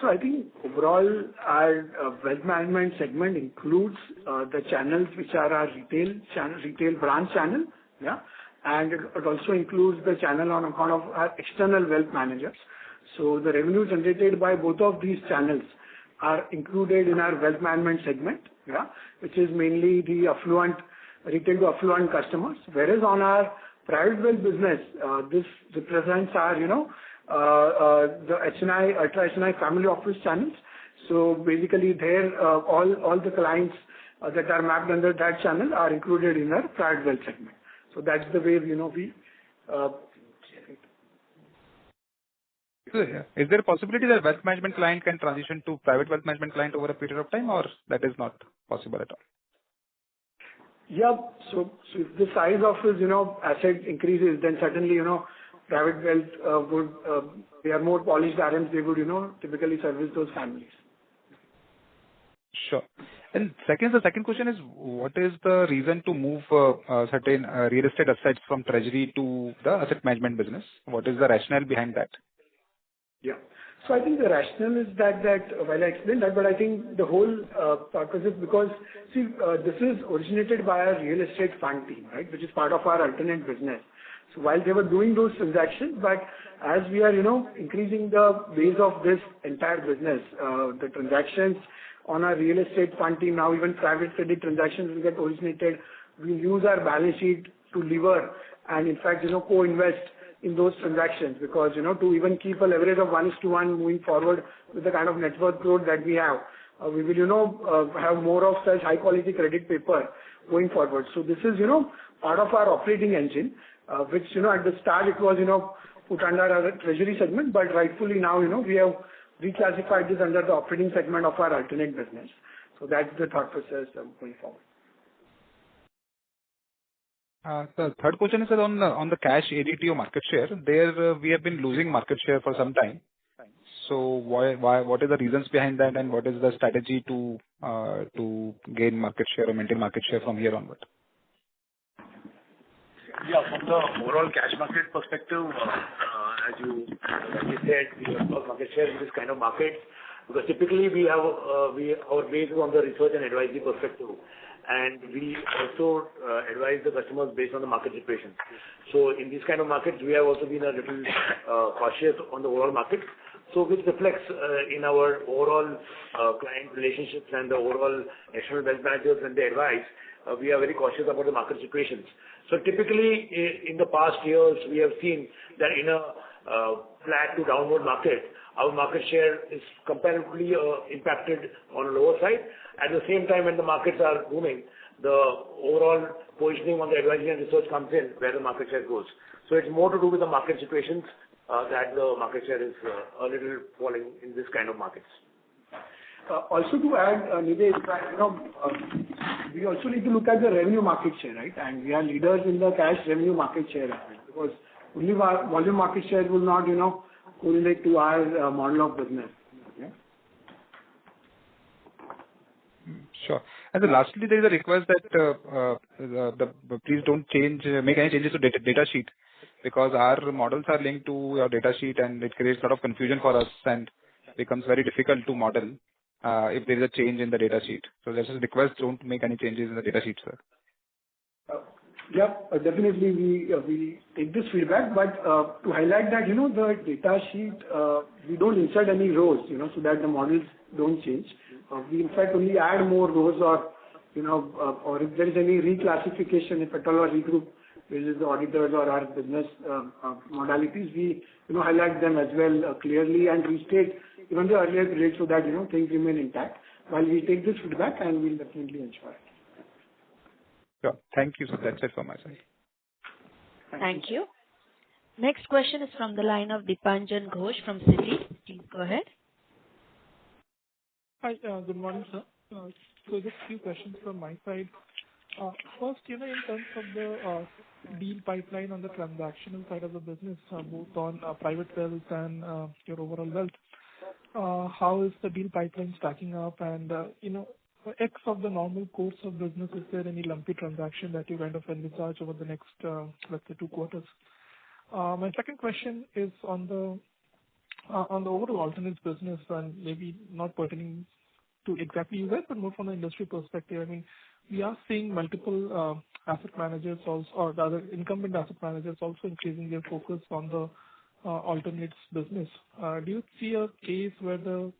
Speaker 6: I think overall our wealth management segment includes the channels which are our retail branch channel, yeah, and it also includes the channel on account of our external wealth managers. So the revenue generated by both of these channels are included in our wealth management segment, yeah, which is mainly the affluent, retail to affluent customers. Whereas on our private wealth business, this represents our, the HNI, ultra HNI family office channels. So basically there, all the clients that are mapped under that channel are included in our private wealth segment. So that's the way, we
Speaker 10: Is there a possibility that wealth management client can transition to private wealth management client over a period of time, or that is not possible at all?
Speaker 6: Yeah. So if the size of his, asset increases, then certainly, private wealth would, they are more polished RMs, they would, typically service those families.
Speaker 10: Sure. And the second question is, what is the reason to move certain real estate assets from treasury to the asset management business? What is the rationale behind that?
Speaker 6: Yeah. So I think the rationale is that well, I explained that, but I think the whole purpose is because, see, this is originated by our real estate fund team, right, which is part of our alternate business. So while they were doing those transactions, but as we are, increasing the base of this entire business, the transactions on our real estate fund team, now even private credit transactions will get originated. We use our balance sheet to lever and in fact, co-invest in those transactions because, to even keep a leverage of 1:1 moving forward with the kind of net worth growth that we have, we will, have more of such high quality credit paper going forward. So this is, part of our operating engine, which, at the start it was, put under our treasury segment, but rightfully now, we have reclassified this under the operating segment of our alternate business. So that's the thought process going forward.
Speaker 10: The third question is on the cash ADTO market share. There we have been losing market share for some time. So why what are the reasons behind that, and what is the strategy to gain market share or maintain market share from here onward?
Speaker 5: Yeah, from the overall cash market perspective, as you said, we have got market share in this kind of market because typically we have our base is on the research and advisory perspective, and we also advise the customers based on the market situation. So in these kind of markets, we have also been a little cautious on the overall market. So which reflects in our overall client relationships and the overall external wealth managers and the advice. We are very cautious about the market situations. So typically, in the past years, we have seen that in a flat to downward market, our market share is comparatively impacted on the lower side. At the same time, when the markets are booming, the overall positioning on the advisory and research comes in where the market share goes. So it's more to do with the market situations that the market share is a little falling in this kind of markets.
Speaker 6: Also to add, Nidhi, we also need to look at the revenue market share, right? And we are leaders in the cash revenue market share, because only volume market share will not, correlate to our model of business. Yeah.
Speaker 10: Sure. And then lastly, there is a request that please don't make any changes to data sheet, because our models are linked to your data sheet and it creates a lot of confusion for us and becomes very difficult to model if there is a change in the data sheet. So there's a request, don't make any changes in the data sheet, sir.
Speaker 6: Yeah, definitely we take this feedback, but to highlight that, the data sheet, we don't insert any rows, so that the models don't change. We in fact only add more rows or if there is any reclassification, if at all or regroup, which is the auditors or our business modalities, we, highlight them as well clearly and restate even the earlier periods so that, things remain intact. While we take this feedback and we'll definitely ensure it.
Speaker 10: Sure. Thank you. So that's it from my side.
Speaker 1: Thank you. Next question is from the line of Dipanjan Ghosh from Citi. Please go ahead.
Speaker 11: Hi, good morning, sir. So just a few questions from my side. First, in terms of the deal pipeline on the transactional side of the business, both on private wealth and your overall wealth, how is the deal pipeline stacking up? And, X of the normal course of business, is there any lumpy transaction that you kind of envisage over the next, let's say, 2 quarters? My second question is on the overall alternates business, and maybe not pertaining to exactly you guys, but more from the industry perspective. I mean, we are seeing multiple asset managers also, or the other incumbent asset managers also increasing their focus on the alternates business. Do you see a case where the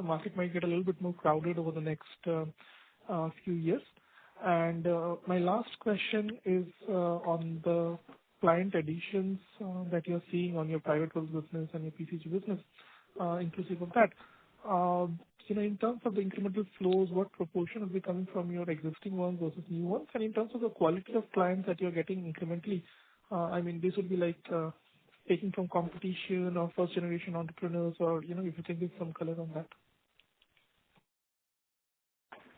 Speaker 11: market might get a little bit more crowded over the next few years? And my last question is on the client additions that you're seeing on your private wealth business and your PCG business, inclusive of that. In terms of the incremental flows, what proportion will be coming from your existing ones versus new ones? And in terms of the quality of clients that you're getting incrementally, this would be like taking from competition or first generation entrepreneurs, or if you can give some color on that.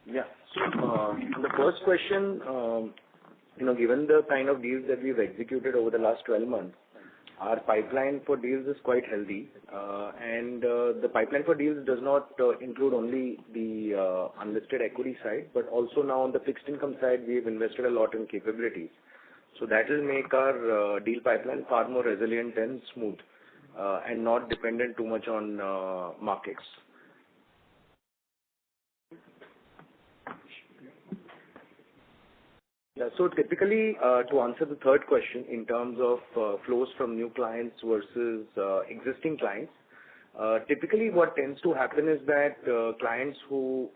Speaker 3: Yeah. So, the first question, given the kind of deals that we've executed over the last 12 months, our pipeline for deals is quite healthy. And the pipeline for deals does not include only the unlisted equity side, but also now on the fixed income side, we've invested a lot in capabilities. So that will make our deal pipeline far more resilient and smooth, and not dependent too much on markets. Yeah. So typically, to answer the third question in terms of flows from new clients versus existing clients, typically what tends to happen is that clients who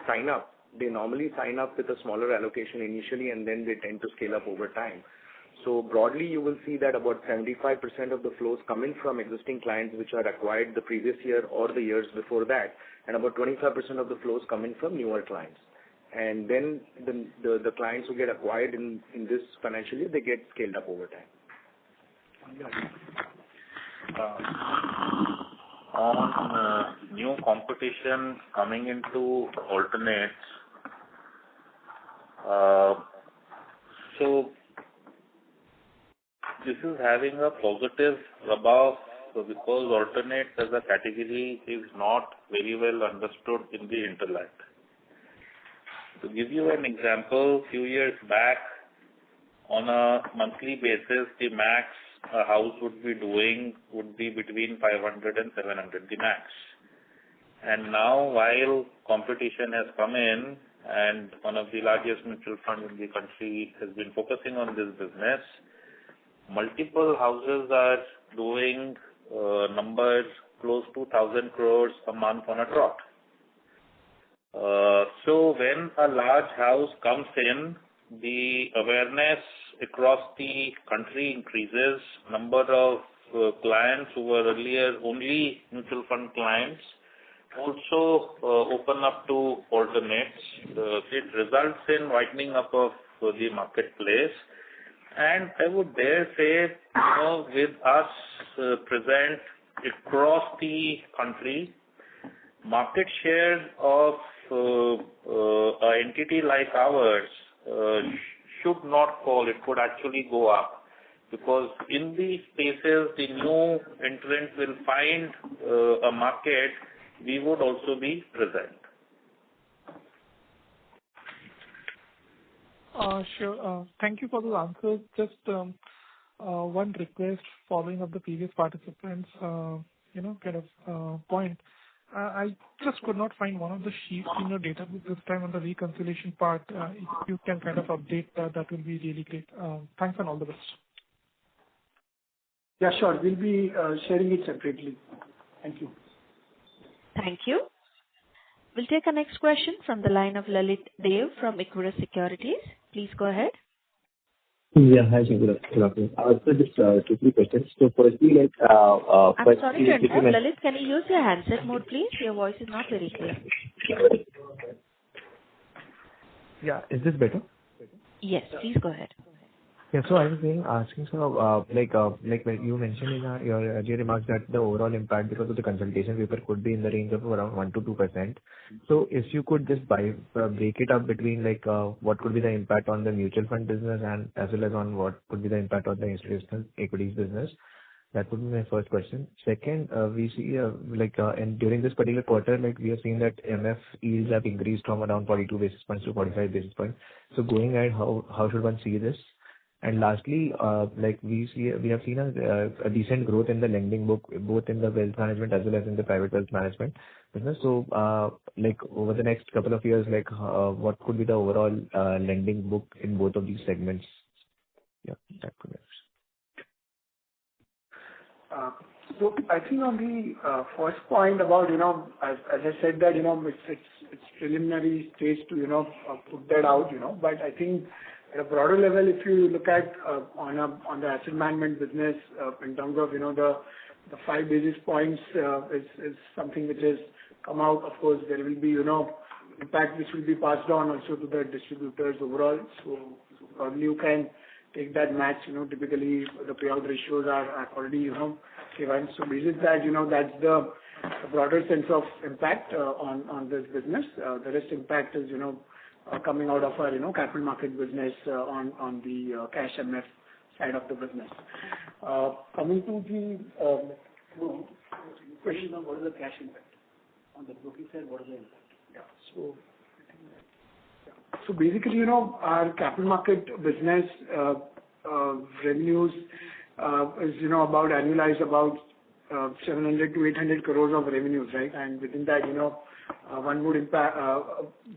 Speaker 3: sign up, they normally sign up with a smaller allocation initially, and then they tend to scale up over time. So broadly, you will see that about 75% of the flows coming from existing clients which are acquired the previous year or the years before that, and about 25% of the flows coming from newer clients. And then the clients who get acquired in this financial year, they get scaled up over time.
Speaker 2: On new competition coming into alternates, so this is having a positive rub-off because alternate as a category is not very well understood in the hinterland. To give you an example, few years back, on a monthly basis, the max a house would be doing would be between 500 and 700, the max. And now, while competition has come in, and one of the largest mutual funds in the country has been focusing on this business, multiple houses are doing numbers close to 1,000 crores a month on a trot. So when a large house comes in, the awareness across the country increases. Number of clients who were earlier only mutual fund clients also open up to alternates. It results in widening up of the marketplace. And I would dare say, with us present across the country, market share of an entity like ours should not fall. It could actually go up, because in these spaces, the new entrant will find a market. We would also be present.
Speaker 11: Sure. Thank you for the answers. Just one request following up the previous participants, point. I just could not find one of the sheets in your database this time on the reconciliation part. If you can kind of update that will be really great. Thanks and all the best.
Speaker 6: Yeah, sure. We'll be sharing it separately. Thank you.
Speaker 1: Thank you. We'll take our next question from the line of Lalit Dev from Equirus Securities. Please go ahead.
Speaker 12: Yeah, hi, good afternoon. So just 2-3 questions. So firstly,
Speaker 1: I'm sorry to interrupt. Lalit, can you use your handset mode, please? Your voice is not very clear.
Speaker 12: Yeah, is this better?
Speaker 1: Yes, please go ahead.
Speaker 12: Yeah, so I was asking, so like you mentioned in your earlier remarks that the overall impact because of the consultation paper could be in the range of around 1 to 2%. So if you could just break it up between what could be the impact on the mutual fund business and as well as on what could be the impact on the institutional equities business. That would be my first question. Second, we see and during this particular quarter, we have seen that MF yields have increased from around 42 basis points to 45 basis points. So going ahead, how should one see this? And lastly, we have seen a decent growth in the lending book, both in the wealth management as well as in the private wealth management business. So, over the next couple of years, what could be the overall lending book in both of these segments? Yeah, that could be.
Speaker 6: So I think on the first point about, as I said that, it's preliminary stage to, put that out, but I think At a broader level, if you look at on the asset management business, in terms of, the 5 basis points is something which has come out. Of course, there will be, impact which will be passed on also to the distributors overall. So probably you can take that match. Typically the payout ratios are already, given. So basis that, that's the broader sense of impact on this business. The rest impact is, coming out of our, capital market business on the cash MF side of the business. Coming to the question on what is the cash impact. On the broking side, what is the impact? So basically, our capital market business revenues is, about annualized about 700 to 800 crores of revenues, right? And within that, one would impact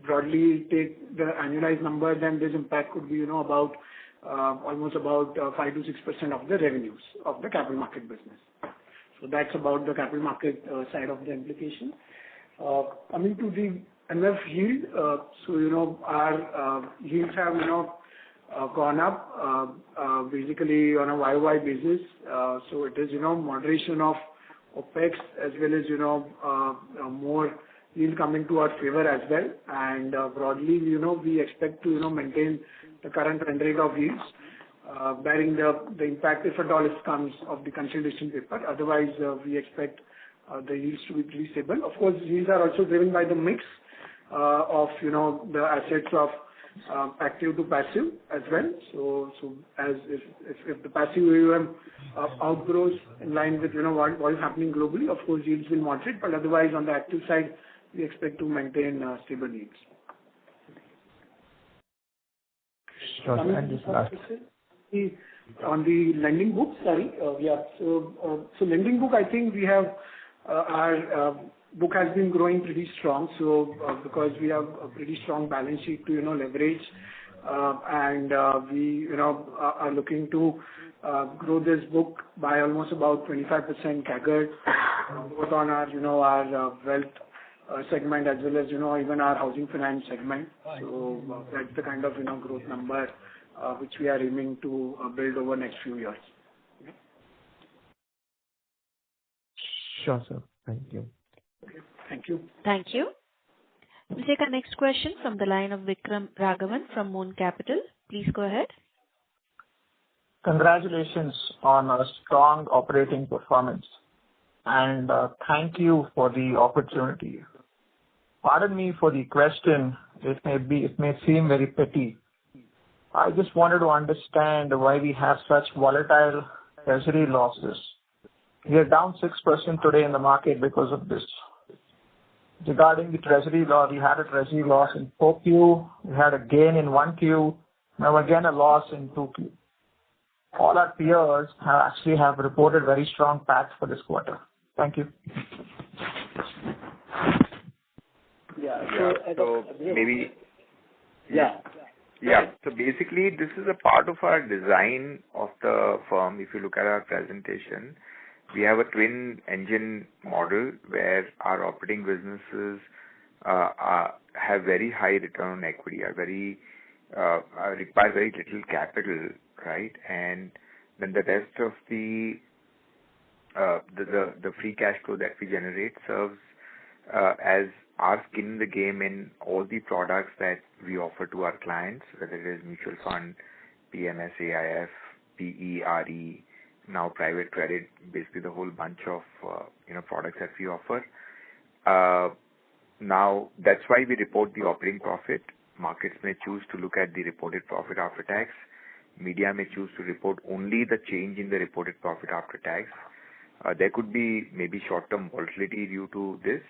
Speaker 6: broadly take the annualized number, then this impact could be, about almost about 5 to 6% of the revenues of the capital market business. So that's about the capital market side of the implication. Coming to the MF yield, so our yields have gone up basically on a YOY basis. So it is moderation of OPEX as well as more yield coming to our favor as well. And broadly, we expect to maintain the current run rate of yields, bearing the impact, if at all, it comes of the consolidation paper. Otherwise, we expect the yields to be pretty stable. Of course, yields are also driven by the mix of the assets of active to passive as well. So as if the passive AUM outgrows in line with what is happening globally, of course yields will moderate. But otherwise, on the active side, we expect to maintain stable yields.
Speaker 12: Sure. And this last.
Speaker 6: On the lending book, so lending book, I think we have our book has been growing pretty strong. So because we have a pretty strong balance sheet to leverage, and we are looking to grow this book by almost about 25% CAGR, both on our our wealth segment as well as even our housing finance segment. So that's the kind of growth number which we are aiming to build over next few years.
Speaker 12: Sure, sir. Thank you.
Speaker 6: Okay. Thank you.
Speaker 1: Thank you. We'll take our next question from the line of Vikram Raghavan from Moon Capital. Please go ahead.
Speaker 13: Congratulations on a strong operating performance, and thank you for the opportunity. Pardon me for the question. It may seem very petty. I just wanted to understand why we have such volatile treasury losses. We are down 6% today in the market because of this. Regarding the treasury loss, we had a treasury loss in 4Q, we had a gain in 1Q, now again a loss in 2Q. All our peers have reported very strong PAT for this quarter. Thank you.
Speaker 3: So basically, this is a part of our design of the firm. If you look at our presentation, we have a twin engine model where our operating businesses have very high return on equity, require very little capital, right? And then the rest of the free cash flow that we generate serves as our skin in the game in all the products that we offer to our clients, whether it is mutual fund, PMS, AIF, PE, RE, now private credit, basically the whole bunch of products that we offer. Now that's why we report the operating profit. Markets may choose to look at the reported profit after tax. Media may choose to report only the change in the reported profit after tax. There could be maybe short-term volatility due to this.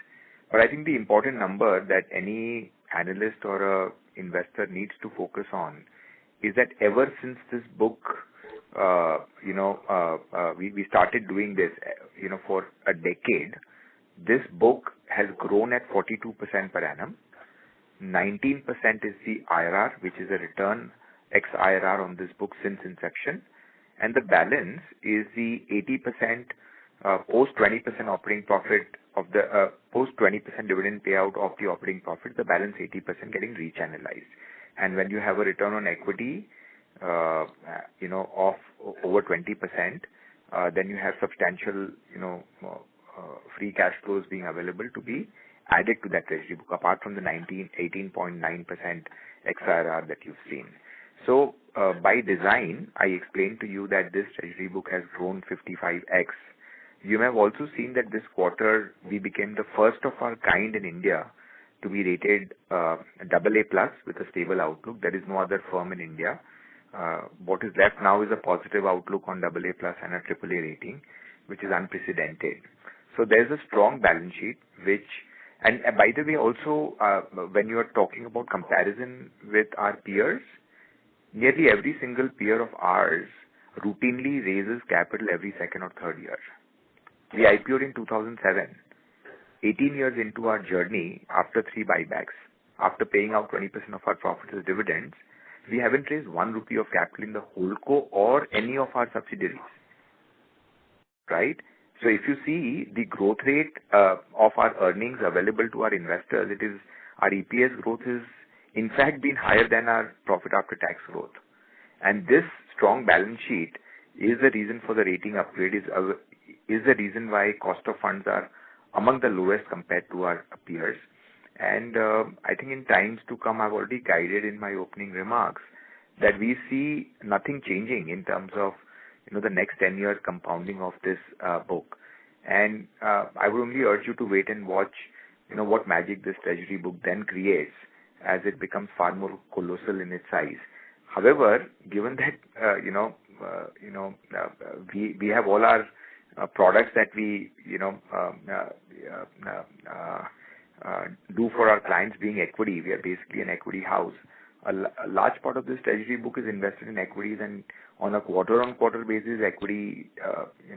Speaker 3: But I think the important number that any analyst or a investor needs to focus on is that ever since this book, we started doing this, for a decade, this book has grown at 42% per annum. 19% is the IRR, which is a return ex-IRR on this book since inception. And the balance is the 80% post 20% operating profit of the post 20% dividend payout of the operating profit, the balance 80% getting rechannelized. And when you have a return on equity of over 20%, then you have substantial, free cash flows being available to be added to that treasury book, apart from the 18.9% XIRR that you've seen. So, by design, I explained to you that this treasury book has grown 55x. You may have also seen that this quarter we became the first of our kind in India to be rated AA+ with a stable outlook. There is no other firm in India. What is left now is a positive outlook on AA+ and a AAA rating, which is unprecedented. So there's a strong balance sheet, and by the way, also when you are talking about comparison with our peers, nearly every single peer of ours routinely raises capital every second or third year. We IPO'd in 2007. 18 years into our journey, after 3 buybacks, after paying out 20% of our profits as dividends, we haven't raised 1 rupee of capital in the holdco or any of our subsidiaries. Right? So if you see the growth rate of our earnings available to our investors, our EPS growth is in fact been higher than our profit after tax growth. And this strong balance sheet is the reason for the rating upgrade, is the reason why cost of funds are among the lowest compared to our peers. And I think in times to come, I've already guided in my opening remarks that we see nothing changing in terms of the next 10 years compounding of this book. And I would only urge you to wait and watch what magic this treasury book then creates as it becomes far more colossal in its size. However, given that we have all our products that we do for our clients being equity. We are basically an equity house. A large part of this treasury book is invested in equities, and on a quarter-on-quarter basis, equity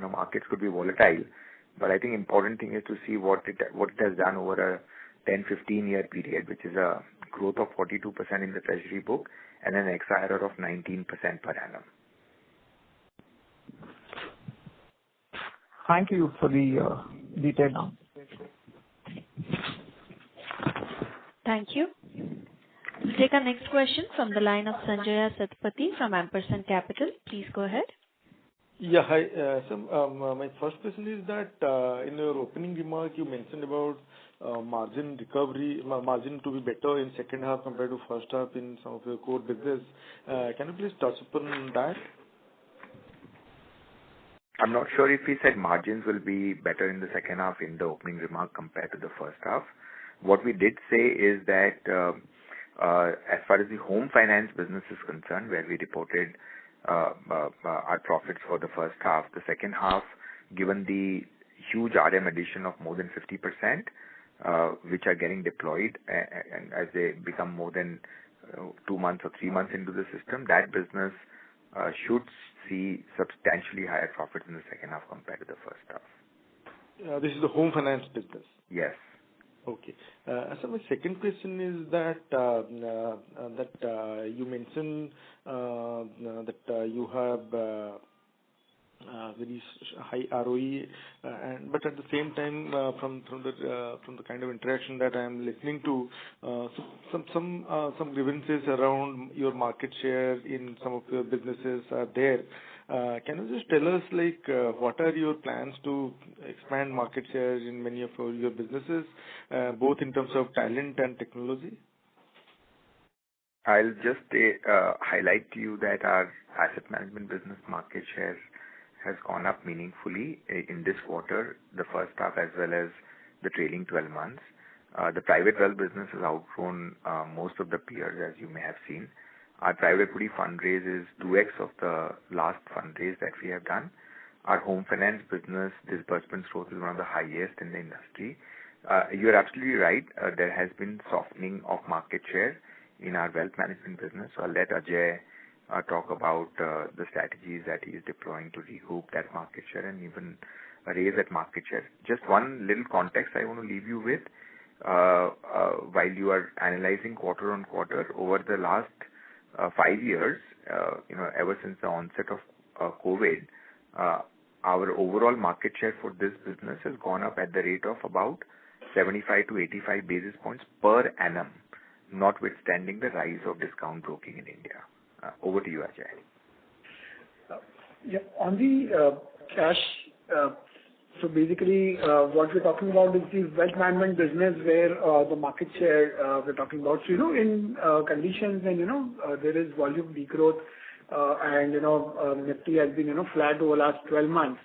Speaker 3: markets could be volatile. But I think important thing is to see what it has done over a 10-15 year period, which is a growth of 42% in the treasury book and an XIRR of 19% per annum.
Speaker 13: Thank you for the detailed answer.
Speaker 1: Thank you. We'll take our next question from the line of Sanjaya Satpathy from Ampersand Capital. Please go ahead.
Speaker 14: Yeah, hi. My first question is that in your opening remark, you mentioned about margin recovery, margin to be better in second half compared to first half in some of your core business. Can you please touch upon that?
Speaker 3: I'm not sure if we said margins will be better in the second half in the opening remark compared to the first half. What we did say is that as far as the home finance business is concerned, where we reported our profits for the first half, the second half, given the huge RM addition of more than 50%, which are getting deployed, and as they become more than 2 months or 3 months into the system, that business should see substantially higher profits in the second half compared to the first half.
Speaker 14: This is the home finance business?
Speaker 3: Yes.
Speaker 14: Okay. So my second question is that you mentioned that you have very high ROE, but at the same time, from the kind of interaction that I am listening to, some grievances around your market share in some of your businesses are there. Can you just tell us what are your plans to expand market share in many of your businesses, both in terms of talent and technology?
Speaker 3: I'll just highlight to you that our asset management business market share has gone up meaningfully in this quarter, the first half, as well as the trailing 12 months. The private wealth business has outgrown most of the peers, as you may have seen. Our private equity fundraise is 2x of the last fundraise that we have done. Our home finance business disbursement growth is one of the highest in the industry. You're absolutely right. There has been softening of market share in our wealth management business. So I'll let Ajay talk about the strategies that he is deploying to recoup that market share and even raise that market share. Just one little context I want to leave you with. While you are analyzing quarter on quarter, over the last 5 years, ever since the onset of COVID, our overall market share for this business has gone up at the rate of about 75 to 85 basis points per annum, notwithstanding the rise of discount broking in India. Over to you, Ajay.
Speaker 6: Yeah. On the cash, so basically, what we're talking about is the wealth management business where the market share we're talking about. So, in conditions and, there is volume degrowth, and, Nifty has been, flat over last 12 months.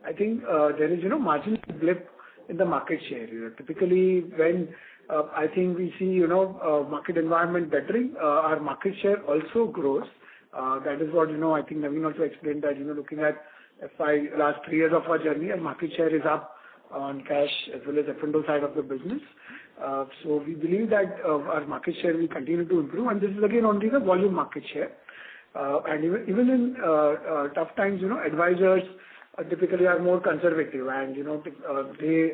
Speaker 6: I think there is, marginal blip in the market share. Typically, when I think we see, market environment bettering, our market share also grows. That is what, I think Naveen also explained that, looking at last 3 years of our journey, our market share is up on cash as well as F&O side of the business. So we believe that our market share will continue to improve, and this is again only the volume market share. And even in tough times, advisors typically are more conservative and, they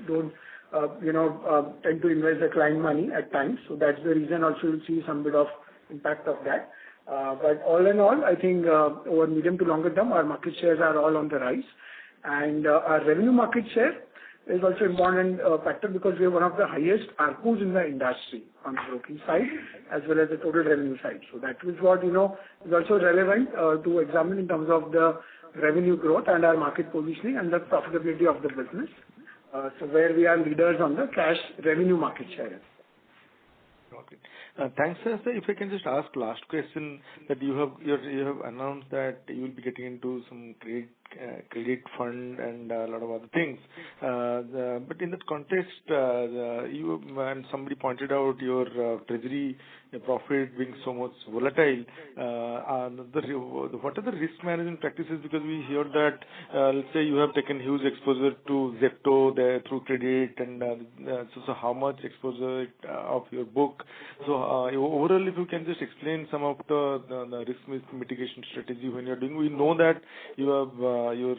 Speaker 6: don't, tend to invest their client money at times. So that's the reason also you'll see some bit of impact of that. But all in all, I think over medium to longer term, our market shares are all on the rise. And our revenue market share is also important factor because we have one of the highest ARPUs in the industry on the broking side as well as the total revenue side. So that is what, is also relevant to examine in terms of the revenue growth and our market positioning and the profitability of the business. So where we are leaders on the cash revenue market share.
Speaker 14: Okay. Thanks, sir. If I can just ask last question, that you have announced that you will be getting into some credit fund and a lot of other things. But in that context, you and somebody pointed out your treasury profit being so much volatile. What are the risk management practices? Because we hear that, let's say you have taken huge exposure to Zepto there through credit, and so how much exposure of your book? So overall, if you can just explain some of the risk mitigation strategy when you're doing. We know that you have your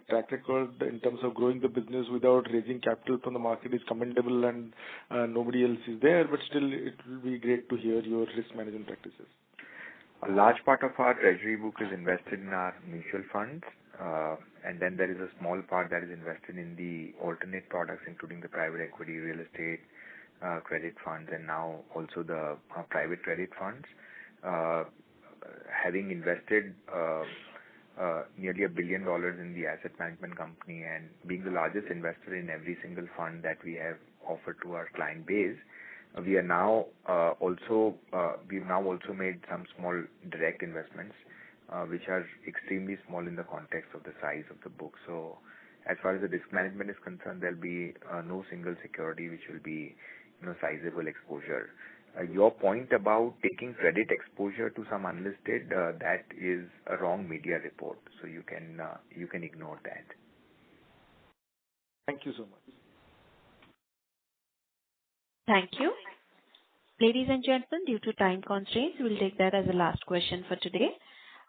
Speaker 14: track record in terms of growing the business without raising capital from the market is commendable, and nobody else is there. But still, it will be great to hear your risk management practices.
Speaker 3: A large part of our treasury book is invested in our mutual funds, and then there is a small part that is invested in the alternate products, including the private equity, real estate, credit funds, and now also the private credit funds. Having invested nearly $1 billion in the asset management company and being the largest investor in every single fund that we have offered to our client base, we've now also made some small direct investments, which are extremely small in the context of the size of the book. So as far as the risk management is concerned, there'll be no single security which will be sizable exposure. Your point about taking credit exposure to some unlisted, that is a wrong media report. So you can ignore that.
Speaker 14: Thank you so much.
Speaker 1: Thank you. Ladies and gentlemen, due to time constraints, we will take that as the last question for today.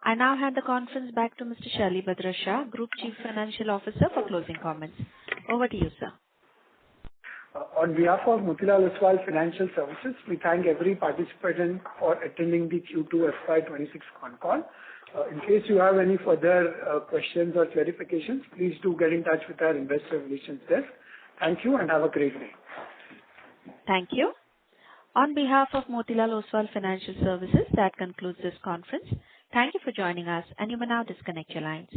Speaker 1: I now hand the conference back to Mr. Shalibhadra Shah, Group Chief Financial Officer, for closing comments. Over to you, sir.
Speaker 6: On behalf of Motilal Oswal Financial Services, we thank every participant for attending the Q2 FY26 con call. In case you have any further questions or clarifications, please do get in touch with our investor relations desk. Thank you and have a great day.
Speaker 1: Thank you. On behalf of Motilal Oswal Financial Services, that concludes this conference. Thank you for joining us, and you may now disconnect your lines.